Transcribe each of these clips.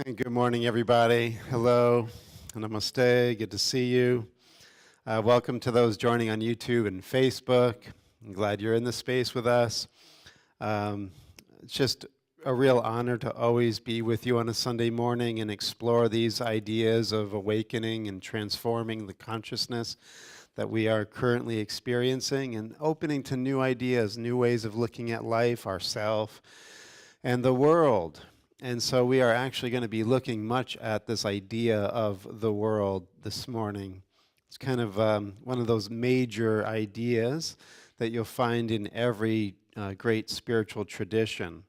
And good morning, everybody. Hello, namaste. Good to see you. Welcome to those joining on YouTube and Facebook. I'm glad you're in the space with us. It's just a real honor to always be with you on a Sunday morning and explore these ideas of awakening and transforming the consciousness that we are currently experiencing and opening to new ideas, new ways of looking at life, ourself, and the world. And so we are actually going to be looking much at this idea of the world this morning. It's kind of one of those major ideas that you'll find in every great spiritual tradition.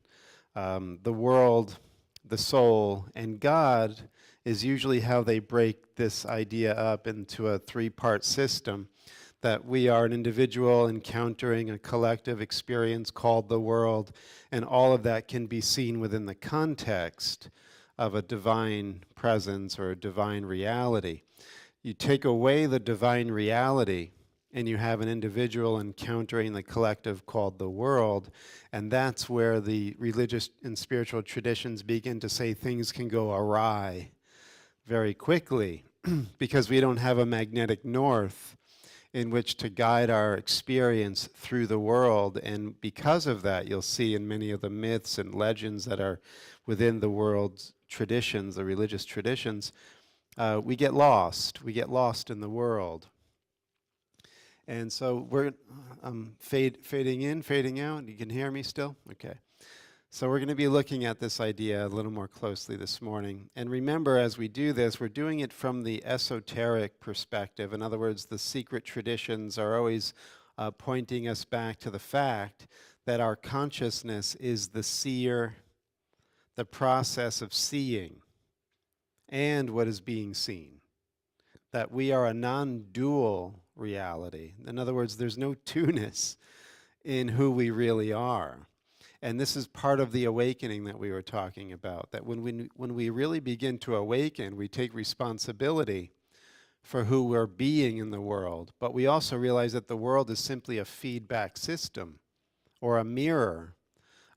The world, the soul, and God is usually how they break this idea up into a three-part system, that we are an individual encountering a collective experience called the world, and all of that can be seen within the context of a divine presence or a divine reality. You take away the divine reality, and you have an individual encountering the collective called the world, and that's where the religious and spiritual traditions begin to say things can go awry very quickly because we don't have a magnetic north in which to guide our experience through the world. And because of that, you'll see in many of the myths and legends that are within the world's traditions, the religious traditions, we get lost. We get lost in the world. And so we're fading in, fading out. You can hear me still? Okay. So we're going to be looking at this idea a little more closely this morning. And remember, as we do this, we're doing it from the esoteric perspective. In other words, the secret traditions are always pointing us back to the fact that our consciousness is the seer, the process of seeing, and what is being seen. That we are a non-dual reality. In other words, there's no two-ness in who we really are. And this is part of the awakening that we were talking about, that when we really begin to awaken, we take responsibility for who we're being in the world. But we also realize that the world is simply a feedback system or a mirror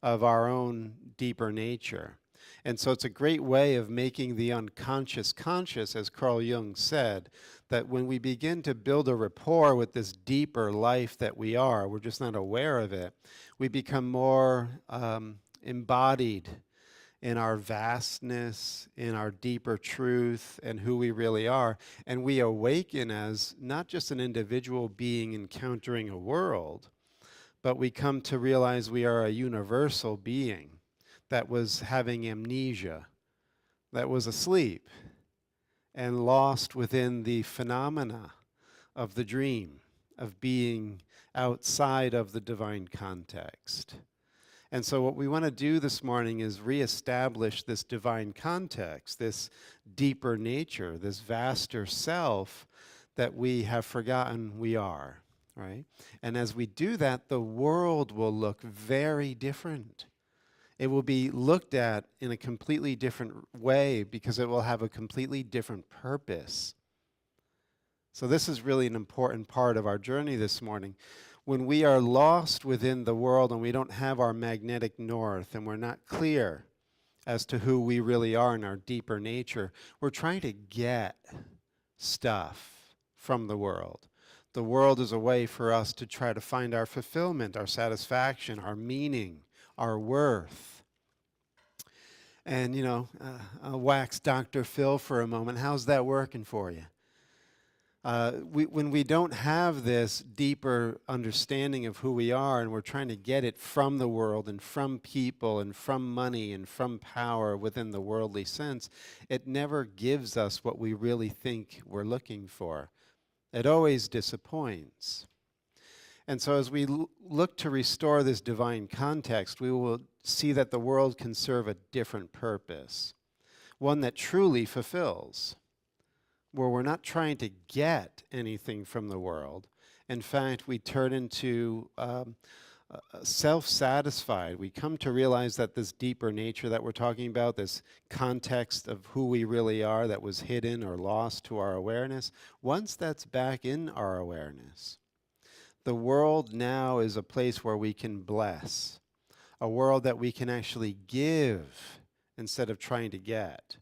of our own deeper nature. And so it's a great way of making the unconscious conscious, as Carl Jung said, that when we begin to build a rapport with this deeper life that we are, we're just not aware of it, we become more embodied in our vastness, in our deeper truth, and who we really are. And we awaken as not just an individual being encountering a world, but we come to realize we are a universal being that was having amnesia, that was asleep, and lost within the phenomena of the dream, of being outside of the divine context. And so what we want to do this morning is reestablish this divine context, this deeper nature, this vaster self that we have forgotten we are, right? And as we do that, the world will look very different. It will be looked at in a completely different way because it will have a completely different purpose. So this is really an important part of our journey this morning. When we are lost within the world and we don't have our magnetic north and we're not clear as to who we really are in our deeper nature, we're trying to get stuff from the world. The world is a way for us to try to find our fulfillment, our satisfaction, our meaning, our worth. And, I'll wax Dr. Phil for a moment. How's that working for you? When we don't have this deeper understanding of who we are and we're trying to get it from the world and from people and from money and from power within the worldly sense, it never gives us what we really think we're looking for. It always disappoints. And so as we look to restore this divine context, we will see that the world can serve a different purpose, one that truly fulfills, where we're not trying to get anything from the world. In fact, we turn into self-satisfied. We come to realize that this deeper nature that we're talking about, this context of who we really are that was hidden or lost to our awareness, once that's back in our awareness, the world now is a place where we can bless, a world that we can actually give instead of trying to get.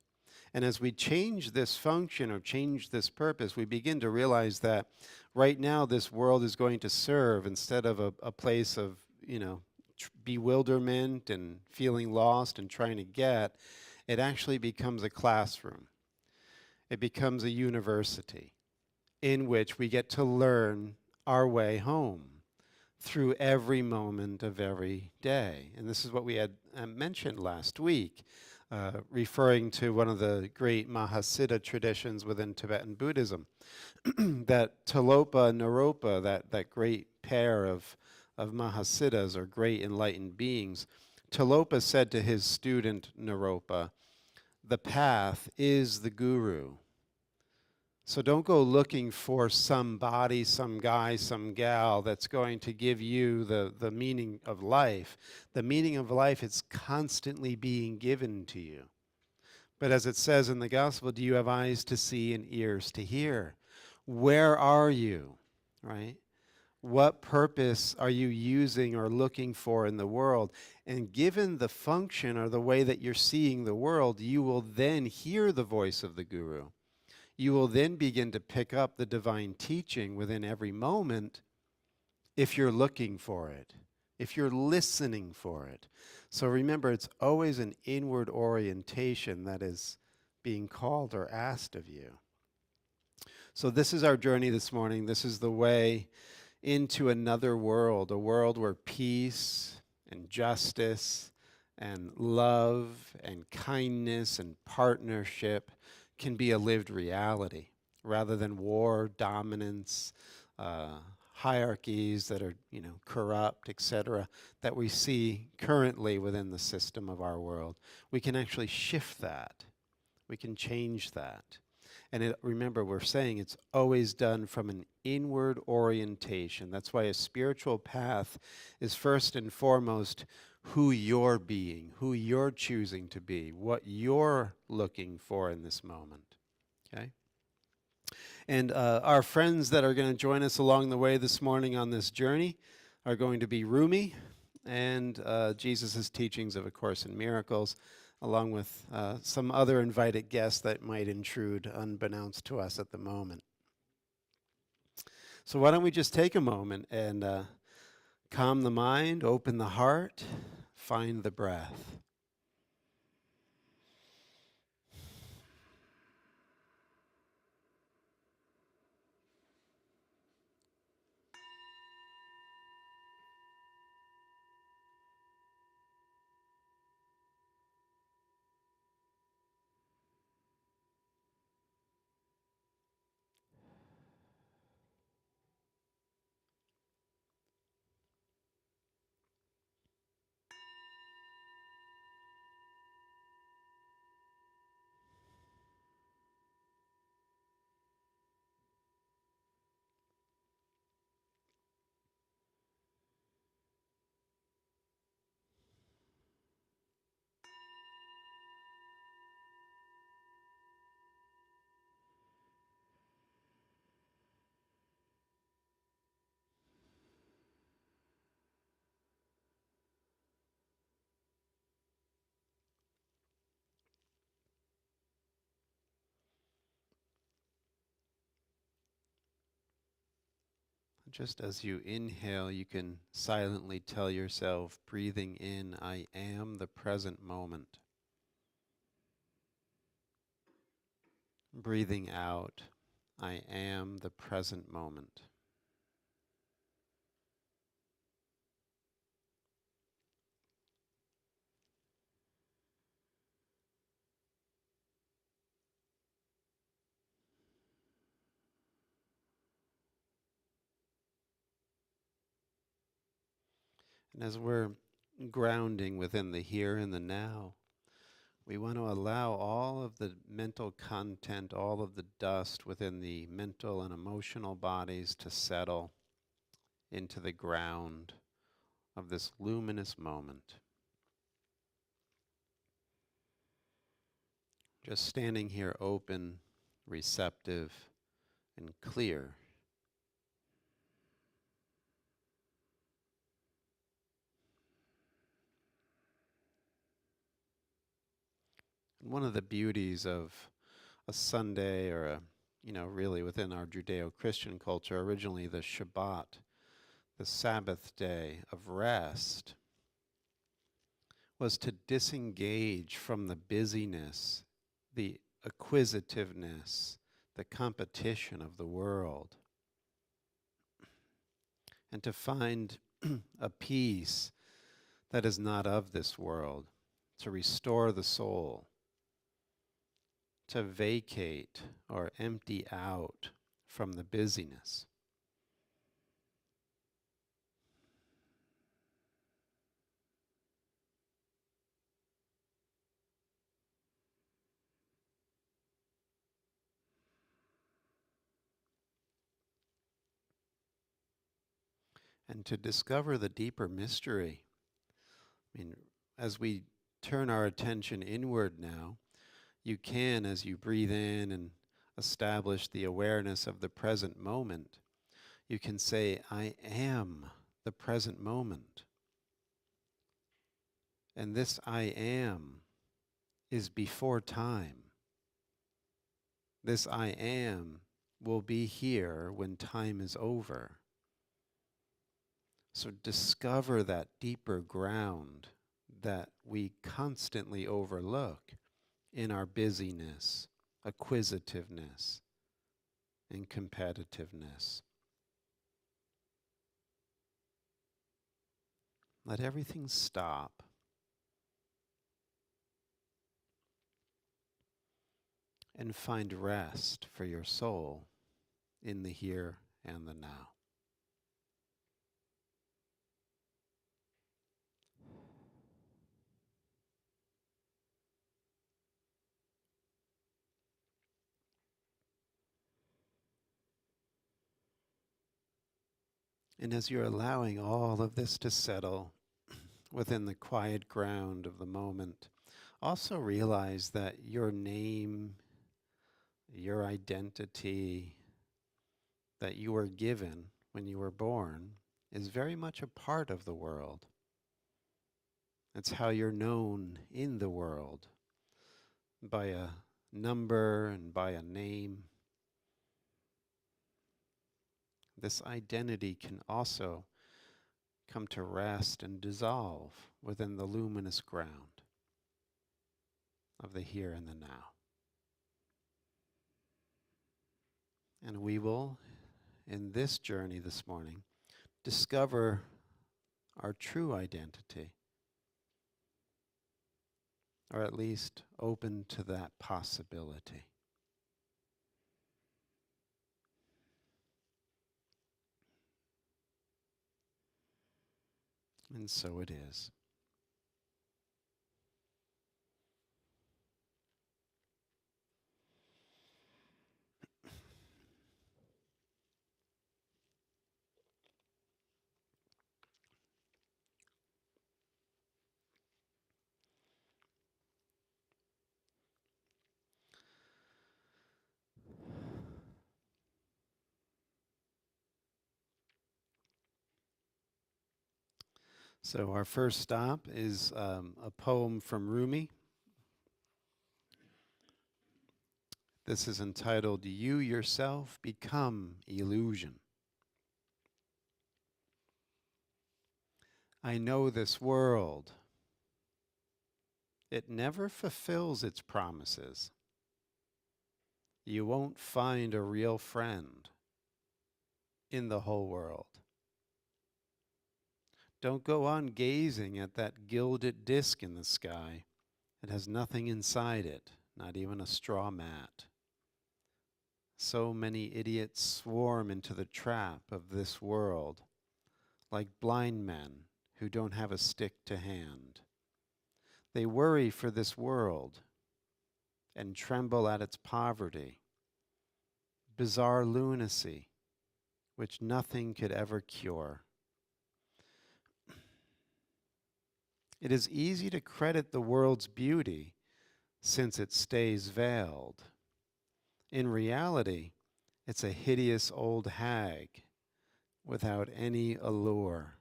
And as we change this function or change this purpose, we begin to realize that right now this world is going to serve, instead of a place of, bewilderment and feeling lost and trying to get, it actually becomes a classroom. It becomes a university in which we get to learn our way home through every moment of every day. And this is what we had mentioned last week, referring to one of the great Mahasiddha traditions within Tibetan Buddhism, that Tilopa and Naropa, that great pair of Mahasiddhas, or great enlightened beings, Tilopa said to his student Naropa, "The path is the guru." So don't go looking for somebody, some guy, some gal that's going to give you the meaning of life. The meaning of life is constantly being given to you. But as it says in the gospel, do you have eyes to see and ears to hear? Where are you, right? What purpose are you using or looking for in the world? And given the function or the way that you're seeing the world, you will then hear the voice of the guru. You will then begin to pick up the divine teaching within every moment if you're looking for it, if you're listening for it. So remember, it's always an inward orientation that is being called or asked of you. So this is our journey this morning. This is the way into another world, a world where peace and justice and love and kindness and partnership can be a lived reality, rather than war, dominance, hierarchies that are, corrupt, etc., that we see currently within the system of our world. We can actually shift that. We can change that. And remember, we're saying it's always done from an inward orientation. That's why a spiritual path is first and foremost who you're being, who you're choosing to be, what you're looking for in this moment. Okay? And our friends that are going to join us along the way this morning on this journey are going to be Rumi and Jesus' teachings of A Course in Miracles, along with some other invited guests that might intrude unbeknownst to us at the moment. So why don't we just take a moment and calm the mind, open the heart, find the breath. Just as you inhale, you can silently tell yourself, breathing in, I am the present moment. Breathing out, I am the present moment. And as we're grounding within the here and the now, we want to allow all of the mental content, all of the dust within the mental and emotional bodies to settle into the ground of this luminous moment. Just standing here open, receptive, and clear. And one of the beauties of a Sunday or really within our Judeo-Christian culture, originally the Shabbat, the Sabbath day of rest, was to disengage from the busyness, the acquisitiveness, the competition of the world, and to find a peace that is not of this world, to restore the soul, to vacate or empty out from the busyness. And to discover the deeper mystery. I mean, as we turn our attention inward now, you can, as you breathe in and establish the awareness of the present moment, you can say, I am the present moment. And this I am is before time. This I am will be here when time is over. So discover that deeper ground that we constantly overlook in our busyness, acquisitiveness, and competitiveness. Let everything stop. And find rest for your soul in the here and the now. And as you're allowing all of this to settle within the quiet ground of the moment, also realize that your name, your identity that you were given when you were born is very much a part of the world. It's how you're known in the world, by a number and by a name. This identity can also come to rest and dissolve within the luminous ground of the here and the now. And we will, in this journey this morning, discover our true identity, or at least open to that possibility. And so it is. So our first stop is a poem from Rumi. This is entitled, You Yourself Become Illusion. I know this world. It never fulfills its promises. You won't find a real friend in the whole world. Don't go on gazing at that gilded disk in the sky. It has nothing inside it, not even a straw mat. So many idiots swarm into the trap of this world, like blind men who don't have a stick to hand. They worry for this world and tremble at its poverty, bizarre lunacy, which nothing could ever cure. It is easy to credit the world's beauty since it stays veiled. In reality, it's a hideous old hag without any allure.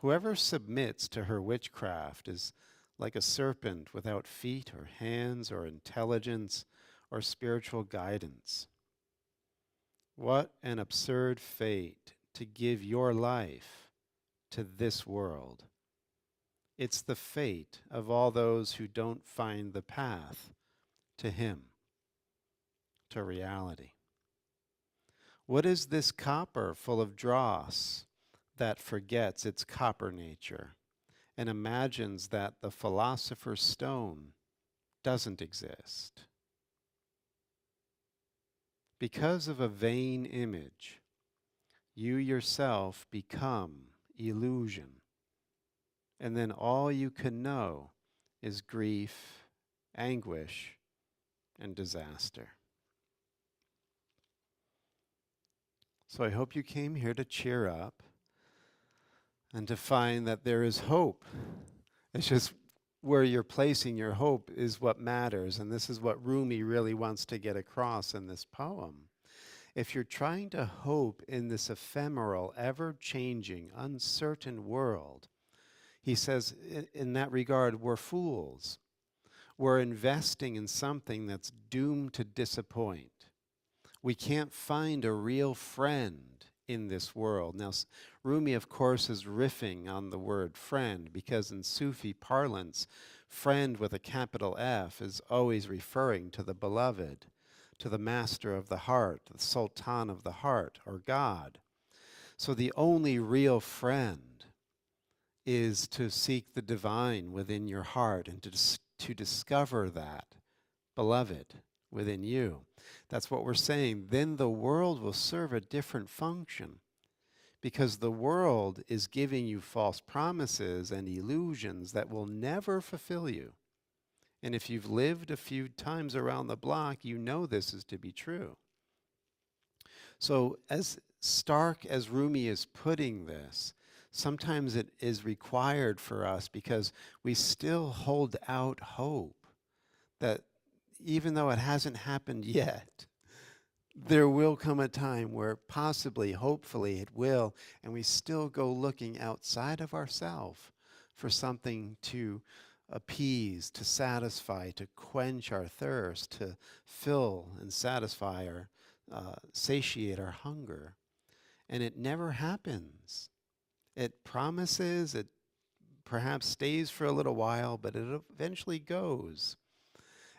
Whoever submits to her witchcraft is like a serpent without feet or hands or intelligence or spiritual guidance. What an absurd fate to give your life to this world. It's the fate of all those who don't find the path to Him, to reality. What is this copper full of dross that forgets its copper nature and imagines that the philosopher's stone doesn't exist? Because of a vain image, you yourself become illusion, and then all you can know is grief, anguish, and disaster. So I hope you came here to cheer up and to find that there is hope. It's just where you're placing your hope is what matters, and this is what Rumi really wants to get across in this poem. If you're trying to hope in this ephemeral, ever-changing, uncertain world, he says in that regard, we're fools. We're investing in something that's doomed to disappoint. We can't find a real friend in this world. Now, Rumi, of course, is riffing on the word friend because in Sufi parlance, friend with a capital F is always referring to the beloved, to the master of the heart, the sultan of the heart, or God. So the only real friend is to seek the divine within your heart and to discover that beloved within you. That's what we're saying. Then the world will serve a different function because the world is giving you false promises and illusions that will never fulfill you. And if you've lived a few times around the block, you know this is to be true. So as stark as Rumi is putting this, sometimes it is required for us because we still hold out hope that even though it hasn't happened yet, there will come a time where possibly, hopefully it will, and we still go looking outside of ourselves for something to appease, to satisfy, to quench our thirst, to fill and satisfy our, satiate our hunger. And it never happens. It promises, it perhaps stays for a little while, but it eventually goes.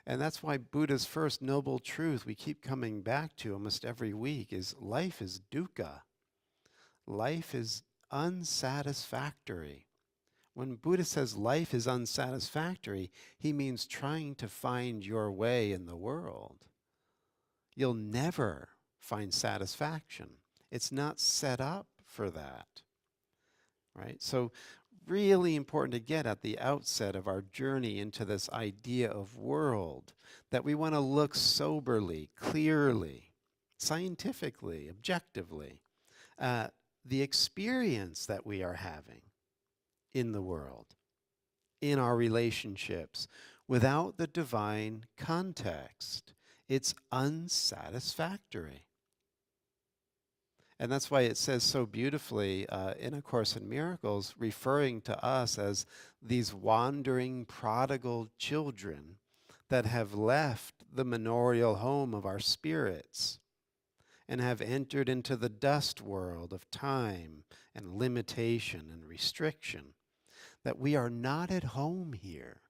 And that's why Buddha's first noble truth we keep coming back to almost every week is life is dukkha. Life is unsatisfactory. When Buddha says life is unsatisfactory, he means trying to find your way in the world. You'll never find satisfaction. It's not set up for that, right? So really important to get at the outset of our journey into this idea of world, that we want to look soberly, clearly, scientifically, objectively at the experience that we are having in the world, in our relationships, without the divine context. It's unsatisfactory. And that's why it says so beautifully in A Course in Miracles, referring to us as these wandering prodigal children that have left the manorial home of our spirits and have entered into the dust world of time and limitation and restriction, that we are not at home here.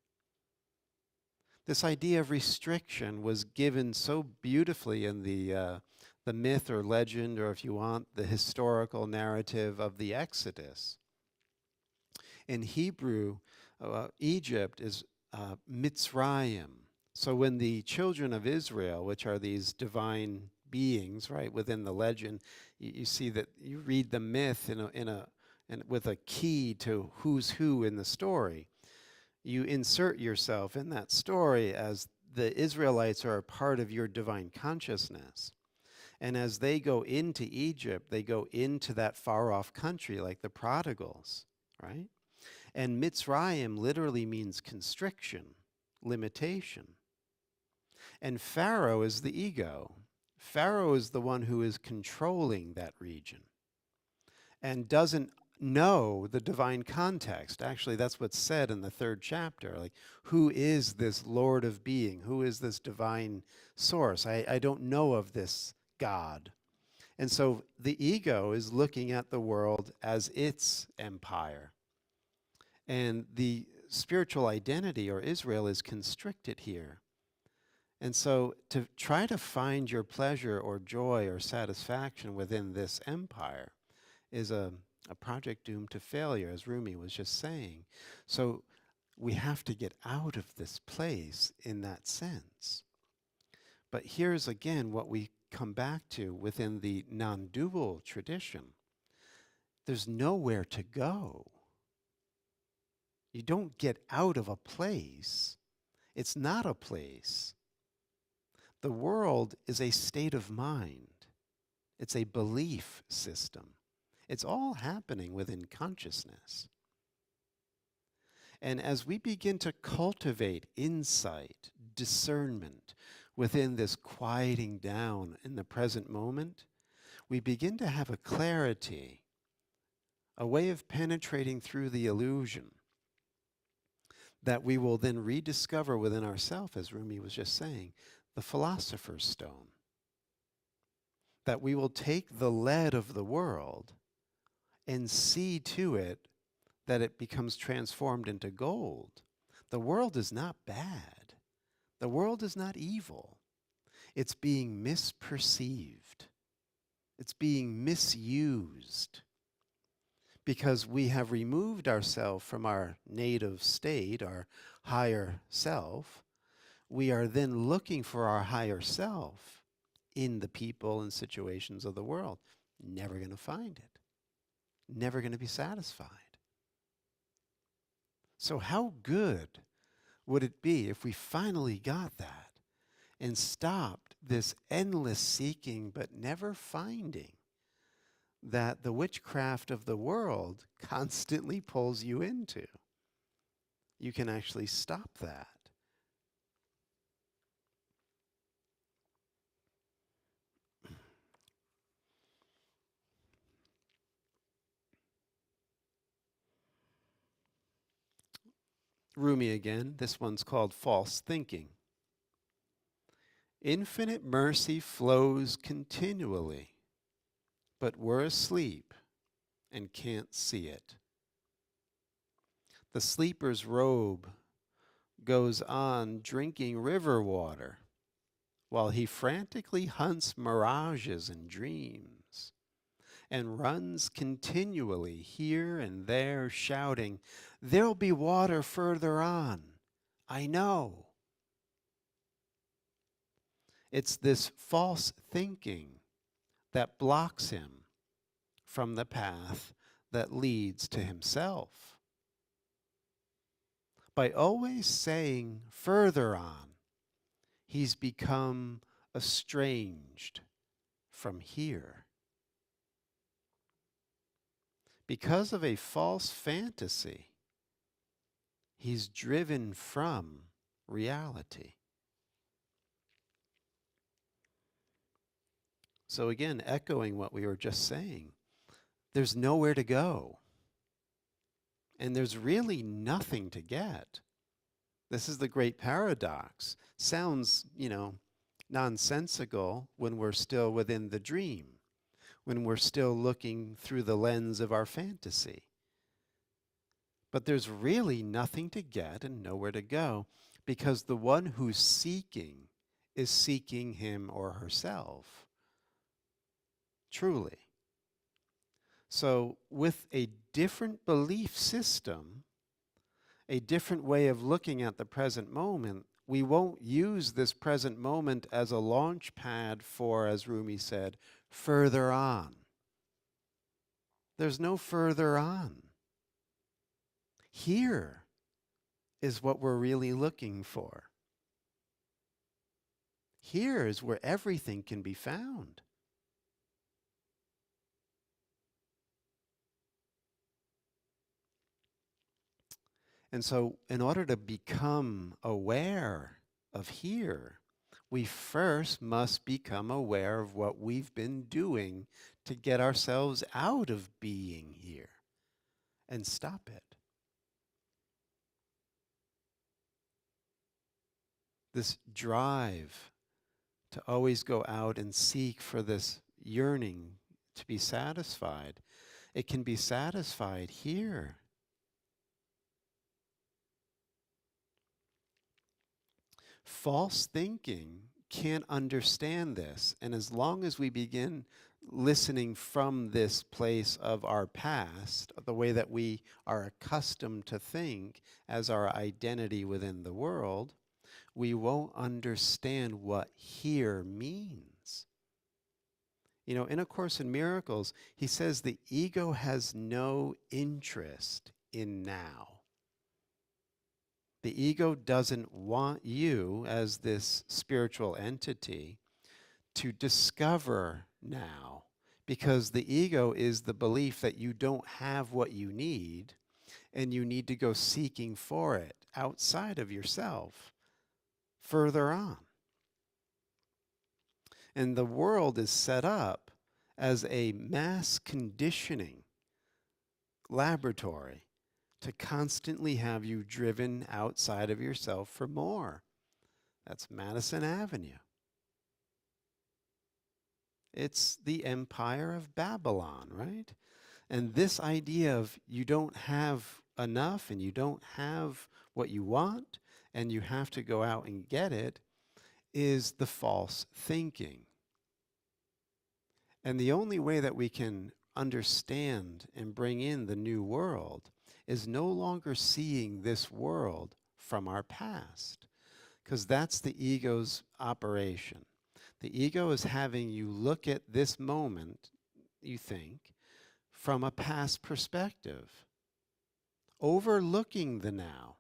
This idea of restriction was given so beautifully in the myth or legend, or if you want, the historical narrative of the Exodus. In Hebrew, Egypt is Mitzrayim. So when the children of Israel, which are these divine beings, right, within the legend, you see that you read the myth with a key to who's who in the story. You insert yourself in that story as the Israelites are a part of your divine consciousness. And as they go into Egypt, they go into that far-off country like the prodigals, right? And Mitzrayim literally means constriction, limitation. And Pharaoh is the ego. Pharaoh is the one who is controlling that region and doesn't know the divine context. Actually, that's what's said in the 3rd chapter. Like, who is this Lord of being? Who is this divine source? I don't know of this God. And so the ego is looking at the world as its empire. And the spiritual identity, or Israel, is constricted here. And so to try to find your pleasure or joy or satisfaction within this empire is a project doomed to failure, as Rumi was just saying. So we have to get out of this place in that sense. But here's again what we come back to within the non-dual tradition. There's nowhere to go. You don't get out of a place. It's not a place. The world is a state of mind. It's a belief system. It's all happening within consciousness. And as we begin to cultivate insight, discernment within this quieting down in the present moment, we begin to have a clarity, a way of penetrating through the illusion that we will then rediscover within ourselves, as Rumi was just saying, the philosopher's stone. That we will take the lead of the world and see to it that it becomes transformed into gold. The world is not bad. The world is not evil. It's being misperceived. It's being misused because we have removed ourselves from our native state, our higher self. We are then looking for our higher self in the people and situations of the world. Never going to find it. Never going to be satisfied. So how good would it be if we finally got that and stopped this endless seeking but never finding that the witchcraft of the world constantly pulls you into? You can actually stop that. Rumi again, this one's called False Thinking. Infinite mercy flows continually, but we're asleep and can't see it. The sleeper's robe goes on drinking river water while he frantically hunts mirages and dreams and runs continually here and there shouting, "There'll be water further on. I know." It's this false thinking that blocks him from the path that leads to himself. By always saying further on, he's become estranged from here. Because of a false fantasy, he's driven from reality. So again, echoing what we were just saying, there's nowhere to go. And there's really nothing to get. This is the great paradox. Sounds, nonsensical when we're still within the dream, when we're still looking through the lens of our fantasy. But there's really nothing to get and nowhere to go because the one who's seeking is seeking him or herself. Truly. So with a different belief system, a different way of looking at the present moment, we won't use this present moment as a launch pad for, as Rumi said, further on. There's no further on. Here is what we're really looking for. Here is where everything can be found. And so in order to become aware of here, we first must become aware of what we've been doing to get ourselves out of being here. and stop it. This drive to always go out and seek for this yearning to be satisfied, it can be satisfied here. False thinking can't understand this. And as long as we begin listening from this place of our past, the way that we are accustomed to think as our identity within the world, we won't understand what here means. You know, in A Course in Miracles, he says the ego has no interest in now. The ego doesn't want you as this spiritual entity to discover now, because the ego is the belief that you don't have what you need and you need to go seeking for it outside of yourself, further on. And the world is set up as a mass conditioning laboratory to constantly have you driven outside of yourself for more. That's Madison Avenue. It's the empire of Babylon, right? And this idea of you don't have enough and you don't have what you want and you have to go out and get it is the false thinking. And the only way that we can understand and bring in the new world is no longer seeing this world from our past, because that's the ego's operation. The ego is having you look at this moment, you think, from a past perspective, overlooking the now,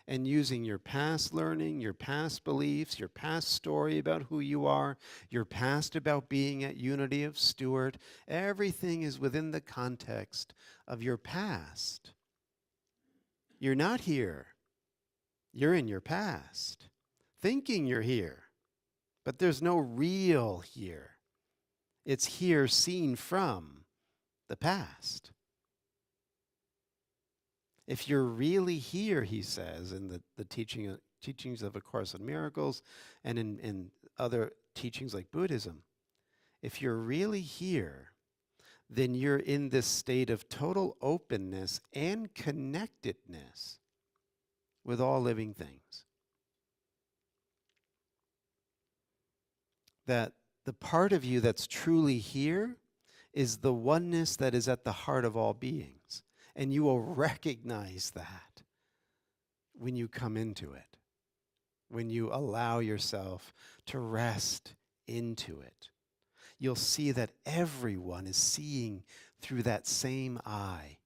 and using your past learning, your past beliefs, your past story about who you are, your past about being at Unity of Stuart. Everything is within the context of your past. You're not here. You're in your past, thinking you're here, but there's no real here. It's here seen from the past. If you're really here, he says, in the teachings of A Course in Miracles and in other teachings like Buddhism, if you're really here, then you're in this state of total openness and connectedness with all living things. That the part of you that's truly here is the oneness that is at the heart of all beings. And you will recognize that when you come into it, when you allow yourself to rest into it. You'll see that everyone is seeing through that same eye.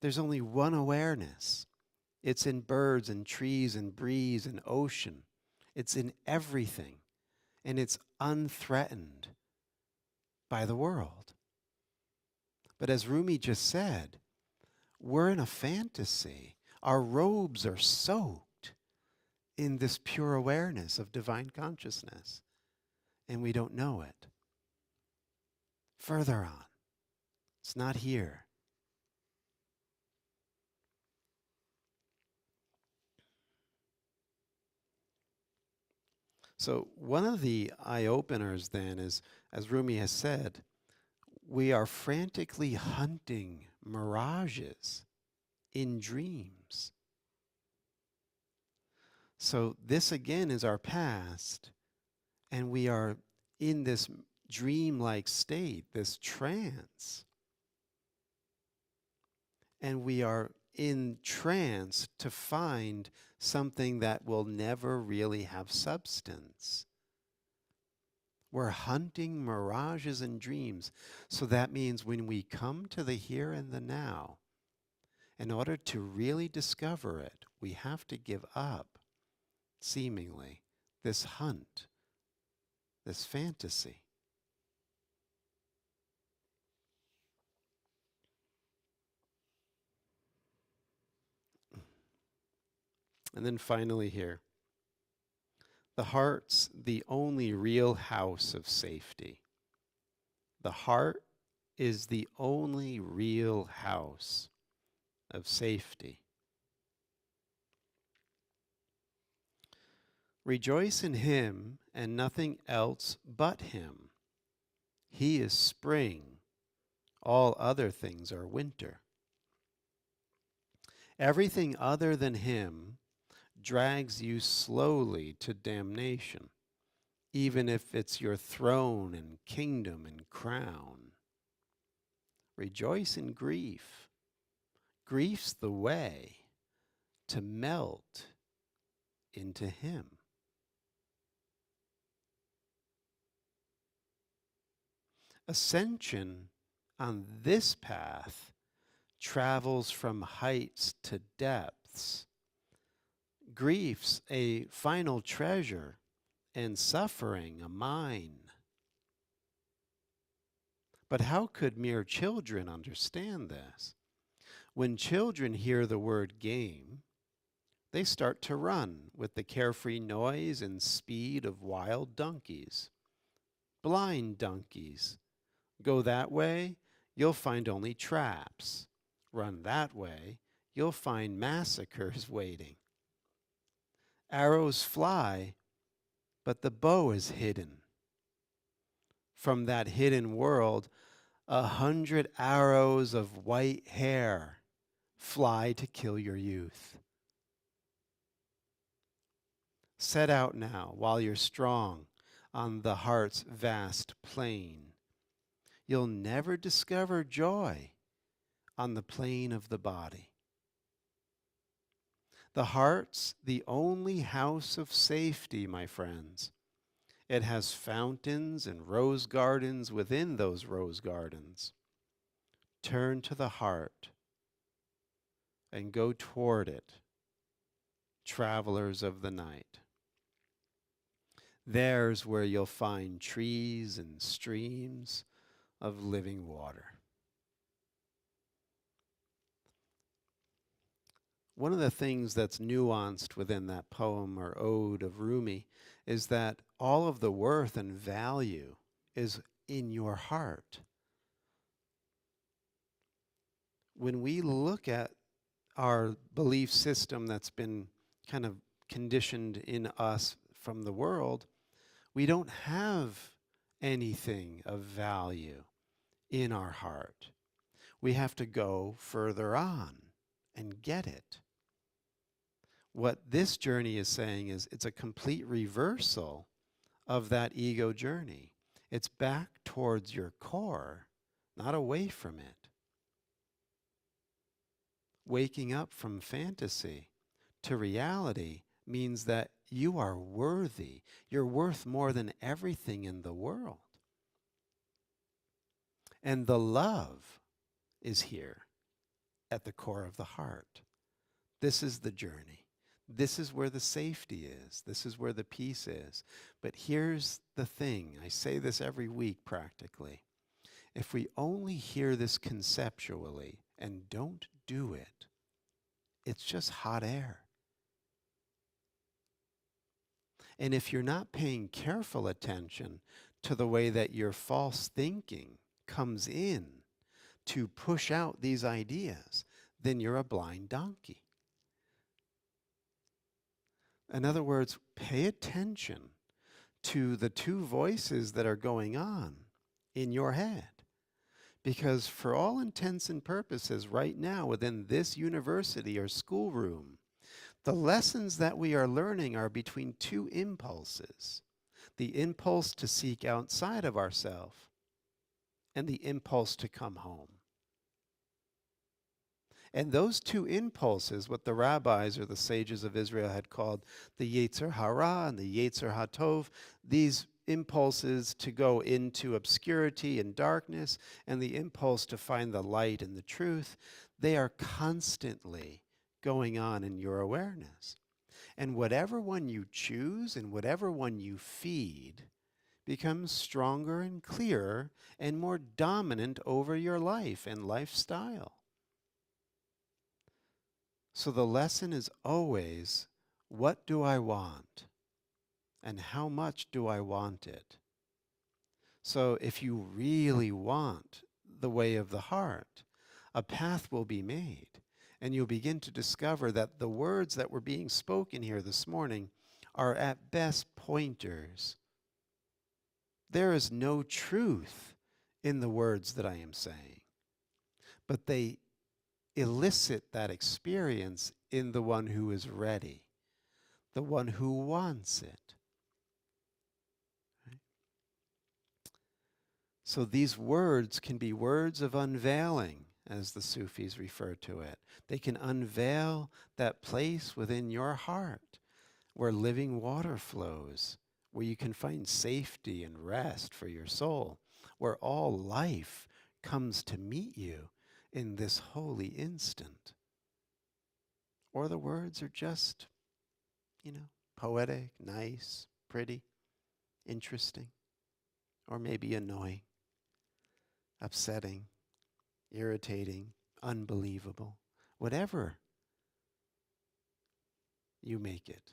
There's only one awareness. It's in birds and trees and breeze and ocean. It's in everything. And it's unthreatened by the world. But as Rumi just said, we're in a fantasy. Our robes are soaked in this pure awareness of divine consciousness, and we don't know it. Further on, it's not here. So one of the eye-openers then is, as Rumi has said, we are frantically hunting mirages in dreams. So this again is our past, and we are in this dream-like state, this trance. And we are in trance to find something that will never really have substance. We're hunting mirages and dreams. So that means when we come to the here and the now, in order to really discover it, we have to give up, seemingly, this hunt, this fantasy. And then finally here, the heart's the only real house of safety. The heart is the only real house of safety. Rejoice in him and nothing else but him. He is spring. All other things are winter. Everything other than him drags you slowly to damnation, even if it's your throne and kingdom and crown. Rejoice in grief. Grief's the way to melt into him. Ascension on this path travels from heights to depths. Grief's a final treasure, and suffering a mine. But how could mere children understand this? When children hear the word game, they start to run with the carefree noise and speed of wild donkeys. Blind donkeys. Go that way, you'll find only traps. Run that way, you'll find massacres waiting. Arrows fly, but the bow is hidden. From that hidden world, 100 arrows of white hair fly to kill your youth. Set out now while you're strong on the heart's vast plain. You'll never discover joy on the plane of the body. The heart's the only house of safety, my friends. It has fountains and rose gardens within those rose gardens. Turn to the heart and go toward it, travelers of the night. There's where you'll find trees and streams of living water. One of the things that's nuanced within that poem or ode of Rumi is that all of the worth and value is in your heart. When we look at our belief system that's been kind of conditioned in us from the world, we don't have anything of value in our heart. We have to go further on and get it. What this journey is saying is it's a complete reversal of that ego journey. It's back towards your core, not away from it. Waking up from fantasy to reality means that you are worthy. You're worth more than everything in the world. And the love is here at the core of the heart. This is the journey. This is where the safety is. This is where the peace is. But here's the thing. I say this every week practically. If we only hear this conceptually and don't do it, it's just hot air. And if you're not paying careful attention to the way that your false thinking comes in to push out these ideas, then you're a blind donkey. In other words, pay attention to the two voices that are going on in your head. Because for all intents and purposes, right now within this university or schoolroom, the lessons that we are learning are between two impulses. The impulse to seek outside of ourselves and the impulse to come home. And those two impulses, what the rabbis or the sages of Israel had called the Yetzer Hara and the Yetzer HaTov, these impulses to go into obscurity and darkness and the impulse to find the light and the truth, they are constantly going on in your awareness. And whatever one you choose and whatever one you feed becomes stronger and clearer and more dominant over your life and lifestyle. So the lesson is always, what do I want? And how much do I want it? So if you really want the way of the heart, a path will be made. And you'll begin to discover that the words that were being spoken here this morning are at best pointers. There is no truth in the words that I am saying, but they elicit that experience in the one who is ready, the one who wants it. Right? So these words can be words of unveiling, as the Sufis refer to it. They can unveil that place within your heart where living water flows, where you can find safety and rest for your soul, where all life comes to meet you in this holy instant. Or the words are just, poetic, nice, pretty, interesting, or maybe annoying, upsetting, irritating, unbelievable, whatever you make it.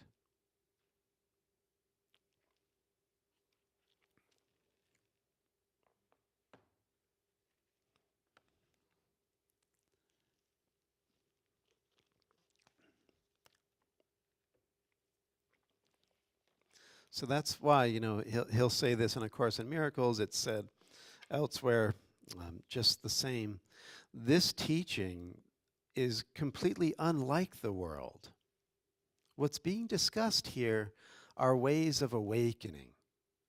So that's why, he'll say this in A Course in Miracles. It's said elsewhere, just the same. This teaching is completely unlike the world. What's being discussed here are ways of awakening,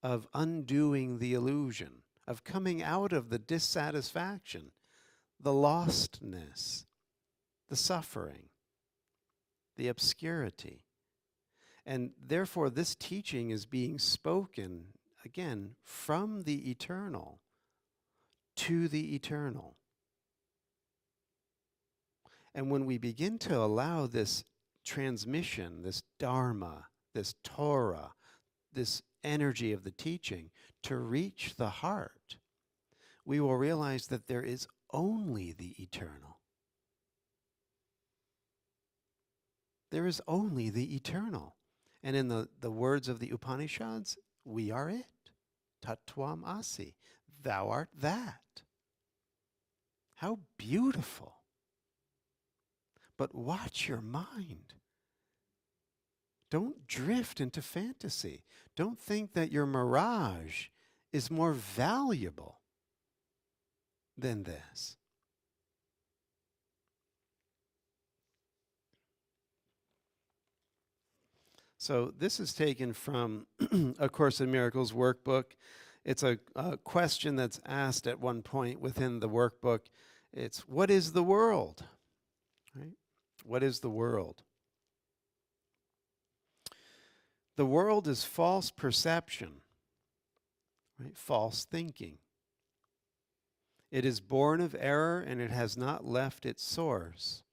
of undoing the illusion, of coming out of the dissatisfaction, the lostness, the suffering, the obscurity. And therefore, this teaching is being spoken, again, from the eternal to the eternal. And when we begin to allow this transmission, this Dharma, this Torah, this energy of the teaching to reach the heart, we will realize that there is only the eternal. There is only the eternal. And in the words of the Upanishads, we are it. Tattvam asi. Thou art that. How beautiful. But watch your mind. Don't drift into fantasy. Don't think that your mirage is more valuable than this. So this is taken from A Course in Miracles workbook. It's a question that's asked at one point within the workbook. It's, what is the world? Right? What is the world? The world is false perception, right? False thinking. It is born of error and it has not left its source.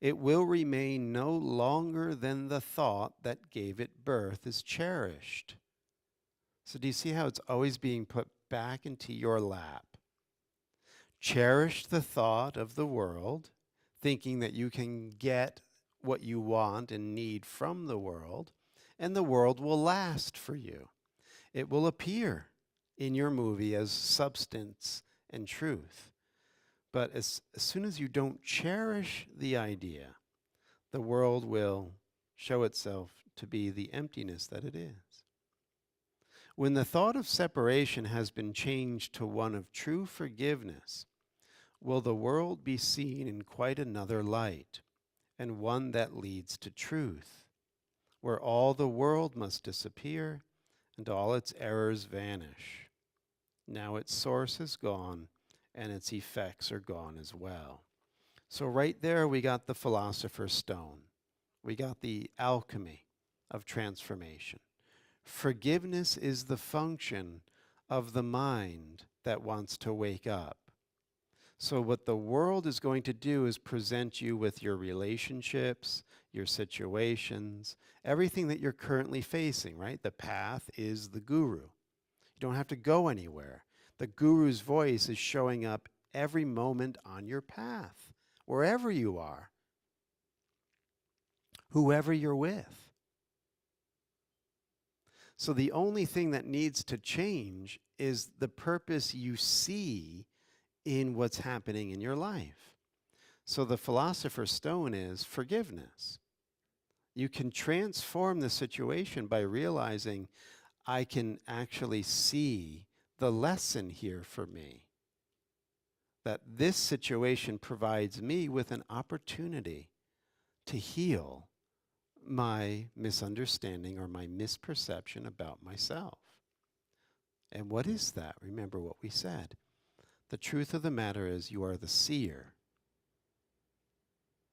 It will remain no longer than the thought that gave it birth is cherished. So do you see how it's always being put back into your lap? Cherish the thought of the world, thinking that you can get what you want and need from the world, and the world will last for you. It will appear in your movie as substance and truth. But as soon as you don't cherish the idea, the world will show itself to be the emptiness that it is. When the thought of separation has been changed to one of true forgiveness, will the world be seen in quite another light, and one that leads to truth, where all the world must disappear and all its errors vanish. Now its source is gone, and its effects are gone as well. So right there we got the philosopher's stone. We got the alchemy of transformation. Forgiveness is the function of the mind that wants to wake up. So what the world is going to do is present you with your relationships, your situations, everything that you're currently facing, right? The path is the guru. You don't have to go anywhere. The guru's voice is showing up every moment on your path, wherever you are, whoever you're with. So the only thing that needs to change is the purpose you see in what's happening in your life. So the philosopher's stone is forgiveness. You can transform the situation by realizing I can actually see the lesson here for me. That this situation provides me with an opportunity to heal my misunderstanding or my misperception about myself. And what is that? Remember what we said. The truth of the matter is you are the seer.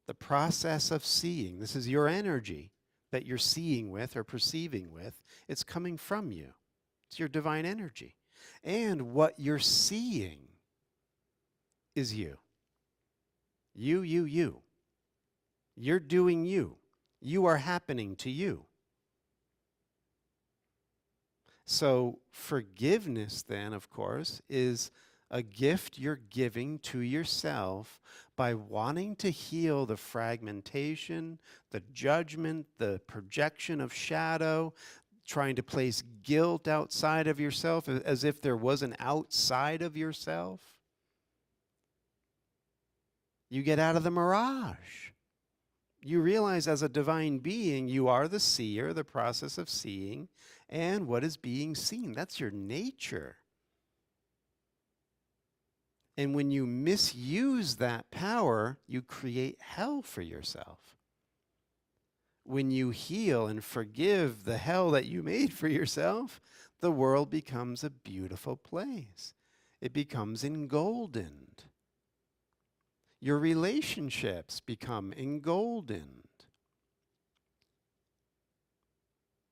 The process of seeing, this is your energy that you're seeing with or perceiving with. It's coming from you. It's your divine energy. And what you're seeing is you. You. You're doing you. You are happening to you. So forgiveness then, of course, is a gift you're giving to yourself by wanting to heal the fragmentation, the judgment, the projection of shadow, trying to place guilt outside of yourself as if there was an outside of yourself. You get out of the mirage. You realize as a divine being, you are the seer, the process of seeing, and what is being seen. That's your nature. And when you misuse that power, you create hell for yourself. When you heal and forgive the hell that you made for yourself, the world becomes a beautiful place. It becomes engoldened. Your relationships become engoldened.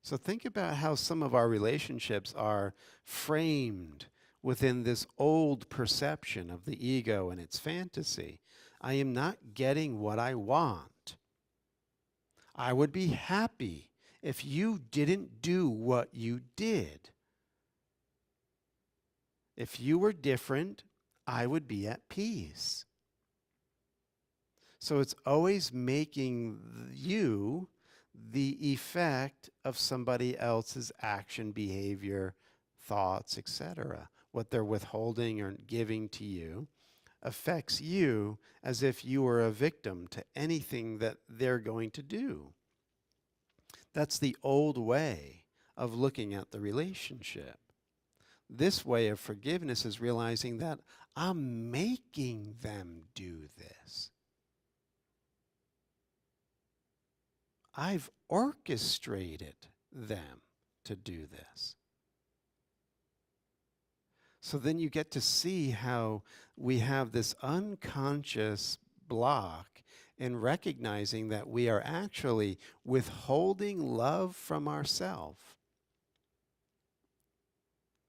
So think about how some of our relationships are framed within this old perception of the ego and its fantasy. I am not getting what I want. I would be happy if you didn't do what you did. If you were different, I would be at peace. So it's always making you the effect of somebody else's action, behavior, thoughts, etc. What they're withholding or giving to you affects you as if you were a victim to anything that they're going to do. That's the old way of looking at the relationship. This way of forgiveness is realizing that I'm making them do this. I've orchestrated them to do this. So then you get to see how we have this unconscious block in recognizing that we are actually withholding love from ourselves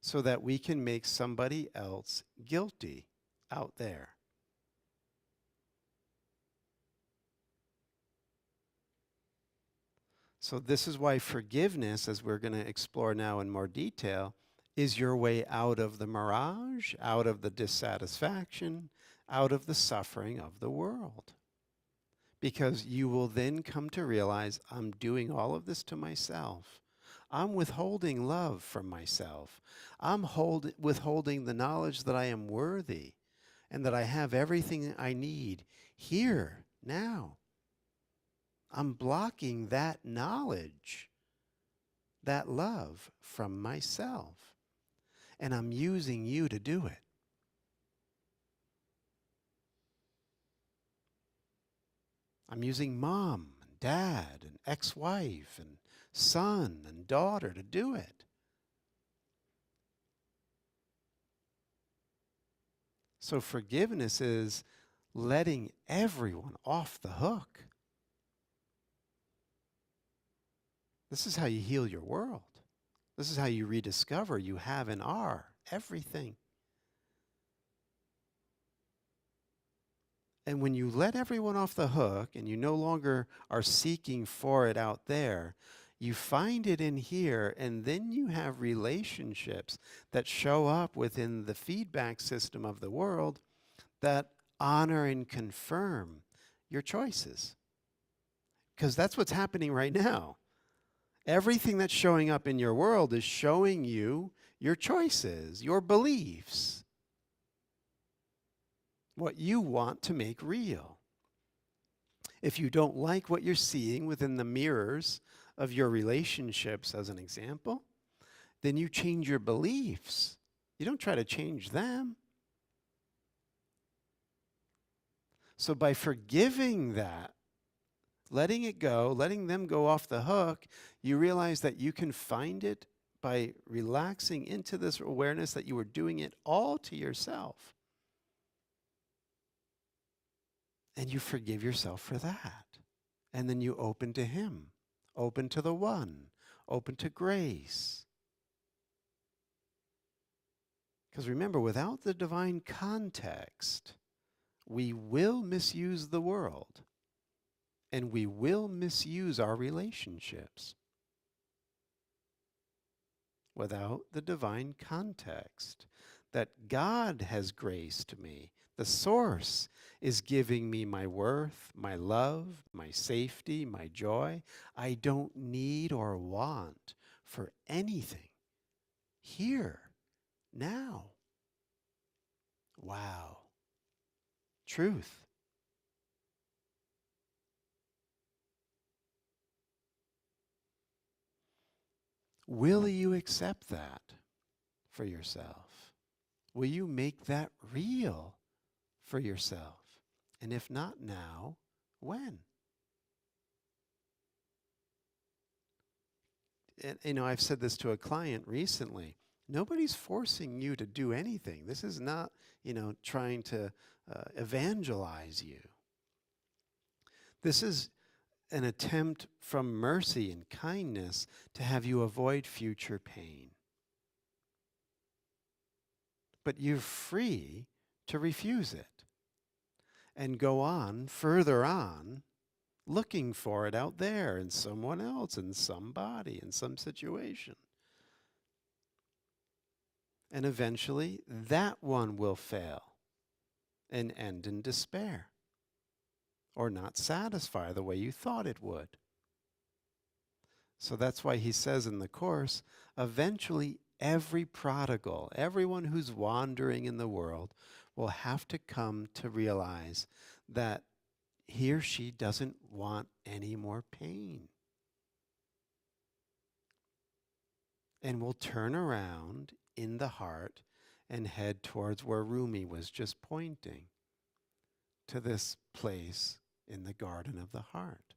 so that we can make somebody else guilty out there. So this is why forgiveness, as we're going to explore now in more detail, is your way out of the mirage, out of the dissatisfaction, out of the suffering of the world. Because you will then come to realize, I'm doing all of this to myself. I'm withholding love from myself. I'm withholding the knowledge that I am worthy and that I have everything I need here, now. I'm blocking that knowledge, that love from myself. And I'm using you to do it. I'm using mom and dad and ex-wife and son and daughter to do it. So forgiveness is letting everyone off the hook. This is how you heal your world. This is how you rediscover you have and are everything. And when you let everyone off the hook and you no longer are seeking for it out there, you find it in here, and then you have relationships that show up within the feedback system of the world that honor and confirm your choices. Because that's what's happening right now. Everything that's showing up in your world is showing you your choices, your beliefs. what you want to make real. If you don't like what you're seeing within the mirrors of your relationships, as an example, then you change your beliefs. You don't try to change them. So by forgiving that, letting it go, letting them go off the hook, you realize that you can find it by relaxing into this awareness that you were doing it all to yourself. And you forgive yourself for that. And then you open to Him, open to the One, open to grace. Because remember, without the divine context, we will misuse the world and we will misuse our relationships. Without the divine context, that God has graced me. The source is giving me my worth, my love, my safety, my joy. I don't need or want for anything here, now. Wow. Truth. Will you accept that for yourself? Will you make that real for yourself? And if not now, when? And, I've said this to a client recently. Nobody's forcing you to do anything. This is not, trying to evangelize you. This is an attempt from mercy and kindness to have you avoid future pain. But you're free to refuse it and go on, further on, looking for it out there in someone else, in somebody, in some situation. And eventually, that one will fail and end in despair or not satisfy the way you thought it would. So that's why he says in the Course, eventually every prodigal, everyone who's wandering in the world, will have to come to realize that he or she doesn't want any more pain. And will turn around in the heart and head towards where Rumi was just pointing, to this place in the garden of the heart.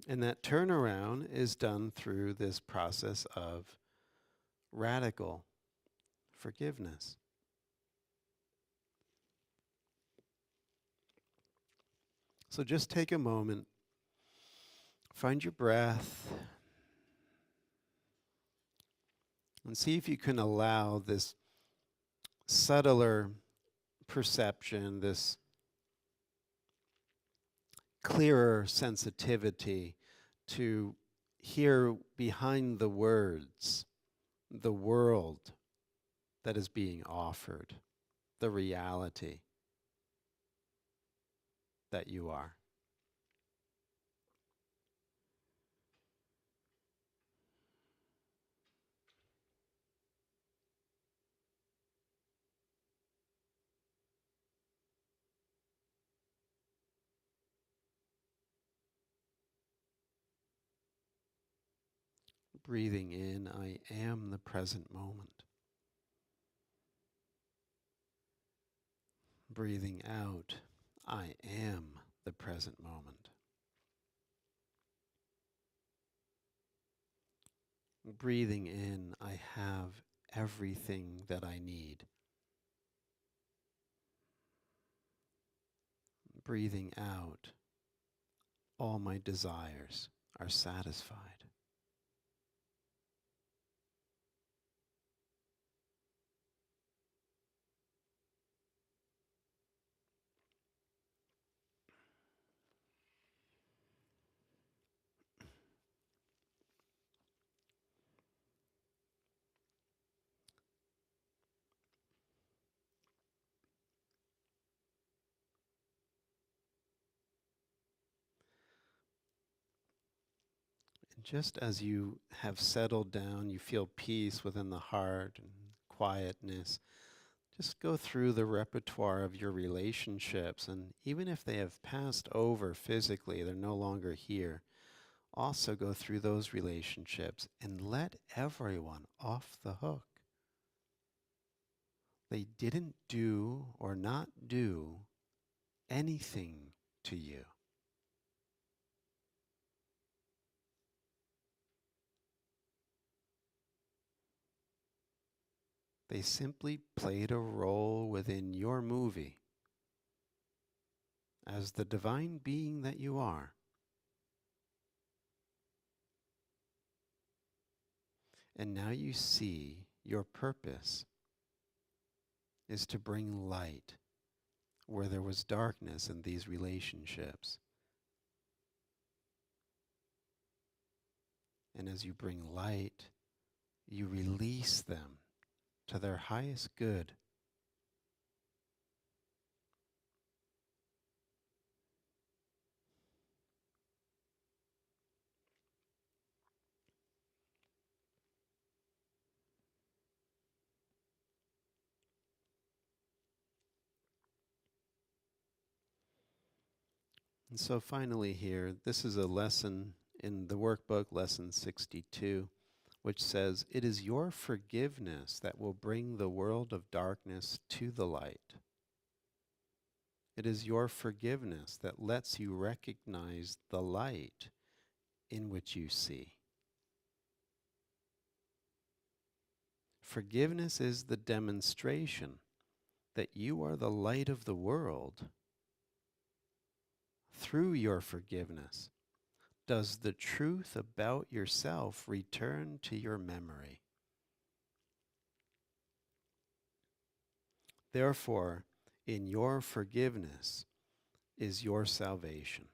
And that turnaround is done through this process of radical forgiveness. So just take a moment, find your breath, and see if you can allow this subtler perception, this clearer sensitivity to hear behind the words the world that is being offered, the reality that you are. Breathing in, I am the present moment. Breathing out, I am the present moment. Breathing in, I have everything that I need. Breathing out, all my desires are satisfied. Just as you have settled down, you feel peace within the heart and quietness. Just go through the repertoire of your relationships, and even if they have passed over physically, they're no longer here, also go through those relationships and let everyone off the hook. They didn't do or not do anything to you. They simply played a role within your movie as the divine being that you are. And now you see your purpose is to bring light where there was darkness in these relationships. And as you bring light, you release them to their highest good. And so finally here, this is a lesson in the workbook, lesson 62, which says, "It is your forgiveness that will bring the world of darkness to the light. It is your forgiveness that lets you recognize the light in which you see." Forgiveness is the demonstration that you are the light of the world. Through your forgiveness, does the truth about yourself return to your memory. Therefore, in your forgiveness is your salvation.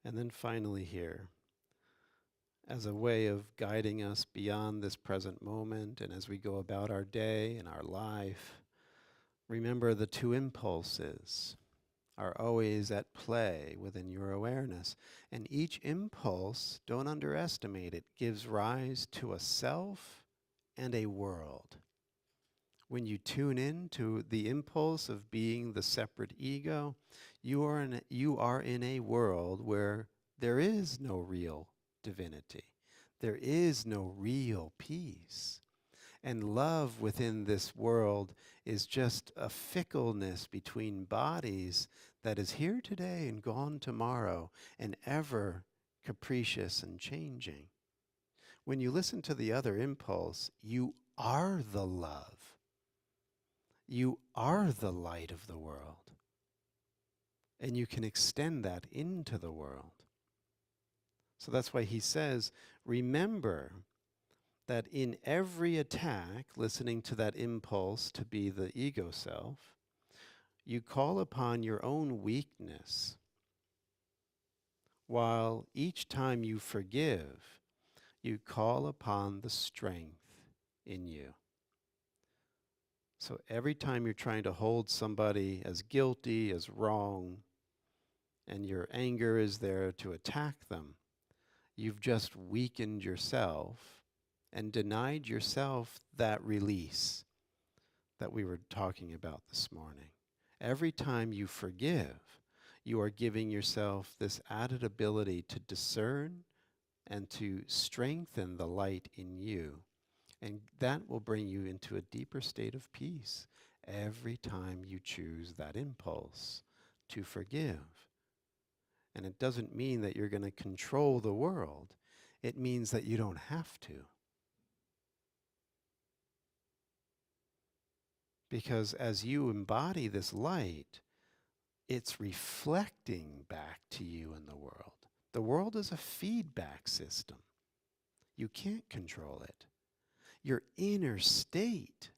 And then finally here, as a way of guiding us beyond this present moment and as we go about our day and our life, remember the two impulses are always at play within your awareness. And each impulse, don't underestimate it, gives rise to a self and a world. When you tune in to the impulse of being the separate ego, you are in a world where there is no real divinity. There is no real peace. And love within this world is just a fickleness between bodies that is here today and gone tomorrow and ever capricious and changing. When you listen to the other impulse, you are the love. You are the light of the world. And you can extend that into the world. So that's why he says, remember that in every attack, listening to that impulse to be the ego self, you call upon your own weakness, while each time you forgive, you call upon the strength in you. So every time you're trying to hold somebody as guilty, as wrong, and your anger is there to attack them, you've just weakened yourself and denied yourself that release that we were talking about this morning. Every time you forgive, you are giving yourself this added ability to discern and to strengthen the light in you. And that will bring you into a deeper state of peace every time you choose that impulse to forgive. And it doesn't mean that you're going to control the world. It means that you don't have to. Because as you embody this light, it's reflecting back to you in the world. The world is a feedback system. You can't control it. Your inner state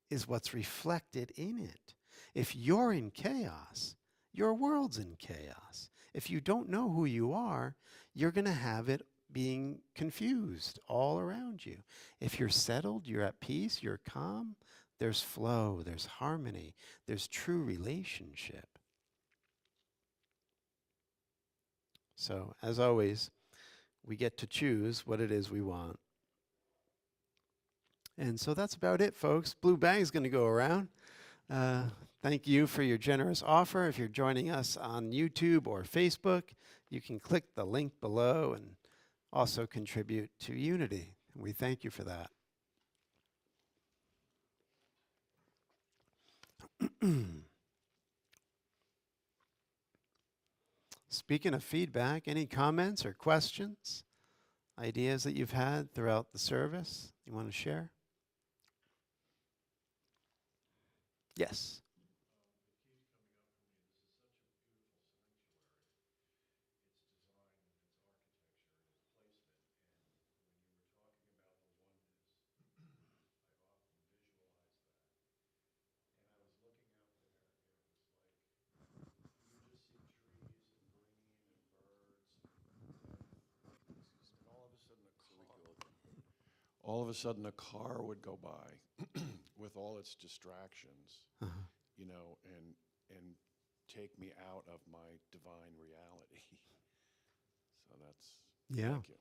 is what's reflected in it. If you're in chaos, your world's in chaos. If you don't know who you are, you're going to have it being confused all around you. If you're settled, you're at peace, you're calm, there's flow, there's harmony, there's true relationship. So, as always, we get to choose what it is we want. And so that's about it, folks. Blue bag's going to go around. Thank you for your generous offer. If you're joining us on YouTube or Facebook, you can click the link below and also contribute to Unity. And we thank you for that. Speaking of feedback, any comments or questions, ideas that you've had throughout the service you want to share? Yes. All of a sudden a car would go by with all its distractions, you know, and take me out of my divine reality. So that's, thank you.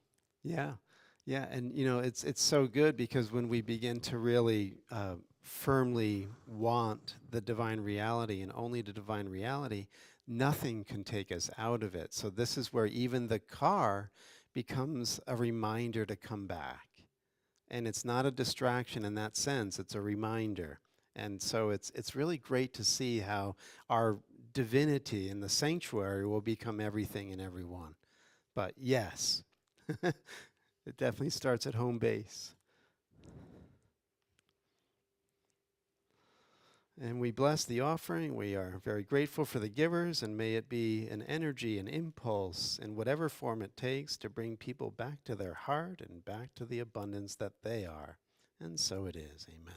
Yeah. Yeah, and you know, it's so good because when we begin to really firmly want the divine reality and only the divine reality, nothing can take us out of it. So this is where even the car becomes a reminder to come back. And it's not a distraction in that sense, it's a reminder. And so it's really great to see how our divinity in the sanctuary will become everything and everyone. But yes, it definitely starts at home base. And we bless the offering. We are very grateful for the givers, and may it be an energy, an impulse, in whatever form it takes to bring people back to their heart and back to the abundance that they are. And so it is. Amen.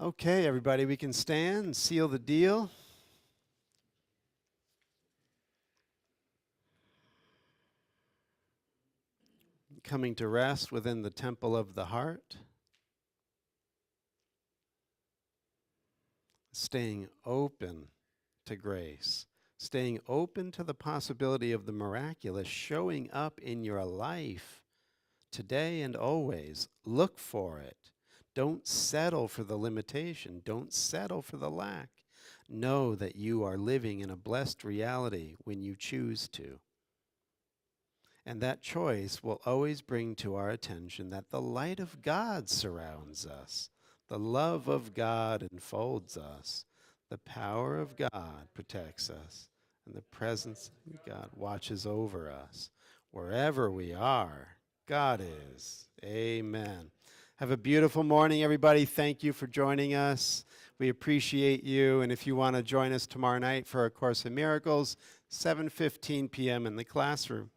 Okay, everybody, we can stand and seal the deal. Coming to rest within the temple of the heart. Staying open to grace. Staying open to the possibility of the miraculous showing up in your life today and always. Look for it. Don't settle for the limitation. Don't settle for the lack. Know that you are living in a blessed reality when you choose to. And that choice will always bring to our attention that the light of God surrounds us. The love of God enfolds us. The power of God protects us. And the presence of God watches over us. Wherever we are, God is. Amen. Have a beautiful morning, everybody. Thank you for joining us. We appreciate you. And if you want to join us tomorrow night for A Course in Miracles, 7:15 p.m. in the classroom.